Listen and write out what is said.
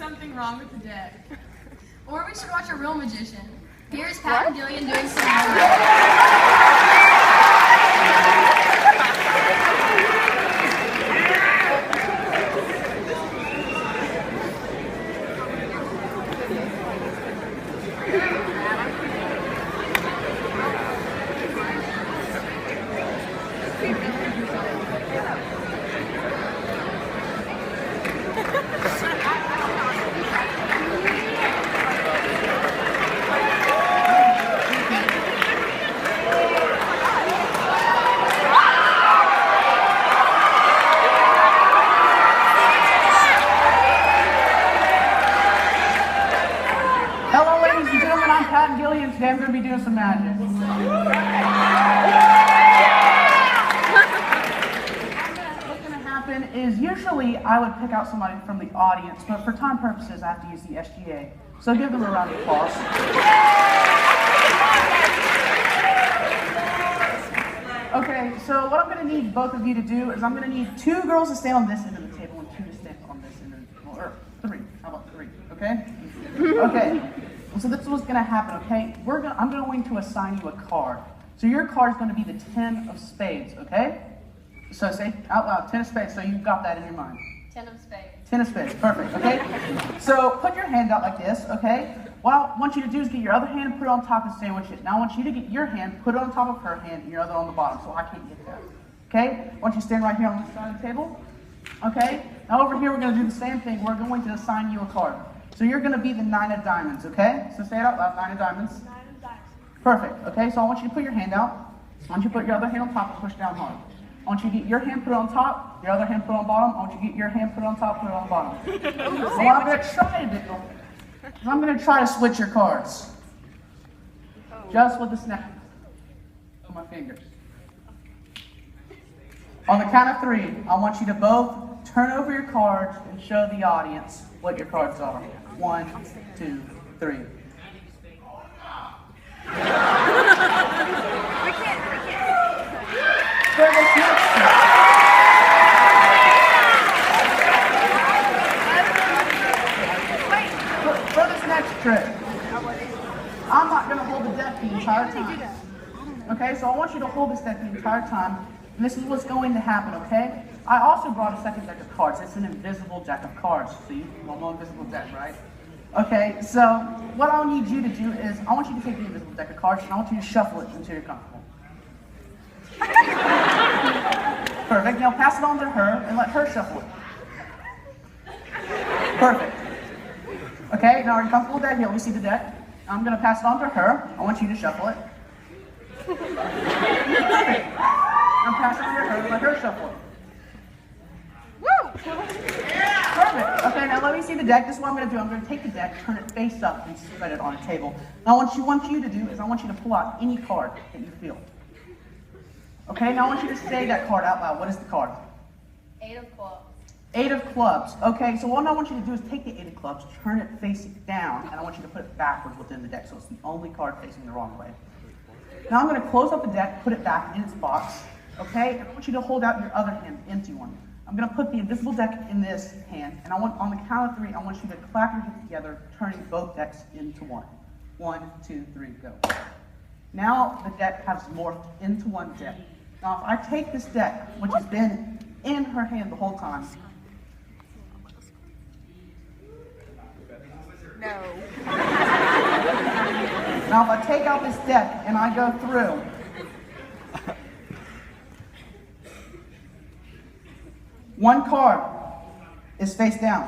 something wrong with the deck. Or we should watch a real magician. Here's Patton doing some magic. Hello, ladies and gentlemen, I'm Patton Gillian. Today I'm going to be doing some magic. What's going to happen is usually I would pick out somebody from the audience, but for time purposes I have to use the SGA. So give them a round of applause. Okay, so what I'm going to need both of you to do is I'm going to need 2 girls to stand on this end of the table and 2 to stand on this end of the table, or 3. How about 3? Okay? Okay. So this is what's going to happen, okay? I'm going to assign you a card. So your card is going to be the 10 of spades, okay? So say out loud, 10 of spades, so you've got that in your mind. 10 of spades. 10 of spades, perfect, okay? So put your hand out like this, okay? What I want you to do is get your other hand and put it on top and sandwich it. Now I want you to get your hand, put it on top of her hand, and your other on the bottom, so I can't get that. Okay? I want you to stand right here on this side of the table. Okay? Now over here we're going to do the same thing. We're going to assign you a card. So you're going to be the 9 of diamonds, okay? So say it out loud, 9 of diamonds. 9 of diamonds. Perfect, okay? So I want you to put your hand out. I want you to put your other hand on top and push down hard. I want you to get your hand put on top, your other hand put on bottom. I want you to get your hand put on top, put it on the bottom. So what I'm going to try to do is I'm going to try to switch your cards. Just with the snap of my fingers. On the count of 3, I want you to both turn over your cards and show the audience what your cards are. 1, 2, 3. For this next trick, I'm not going to hold the deck the entire time. Okay, so I want you to hold this deck the entire time, and this is what's going to happen, okay? I also brought a second deck of cards. It's an invisible deck of cards. See? Well, no invisible deck, right? Okay, so what I'll need you to do is I want you to take the invisible deck of cards and I want you to shuffle it until you're comfortable. Perfect. Now pass it on to her and let her shuffle it. Perfect. Okay, now are you comfortable with that? Here, let me see the deck. I'm going to pass it on to her. I want you to shuffle it. Perfect. Now pass it on to her and let her shuffle it. Perfect. Okay, now let me see the deck. This is what I'm going to do. I'm going to take the deck, turn it face up, and spread it on a table. Now what I want you to do is I want you to pull out any card that you feel. Okay, now I want you to say that card out loud. What is the card? 8 of clubs. 8 of clubs. Okay, so what I want you to do is take the 8 of clubs, turn it facing down, and I want you to put it backwards within the deck, so it's the only card facing the wrong way. Now I'm going to close up the deck, put it back in its box, okay? And I want you to hold out your other hand, the empty one. I'm going to put the invisible deck in this hand, and on the count of 3, I want you to clap your hands together, turning both decks into one. 1, 2, 3, go. Now the deck has morphed into one deck. Now if I take this deck, which has been in her hand the whole time. No. Now if I take out this deck and I go through, one card is face down.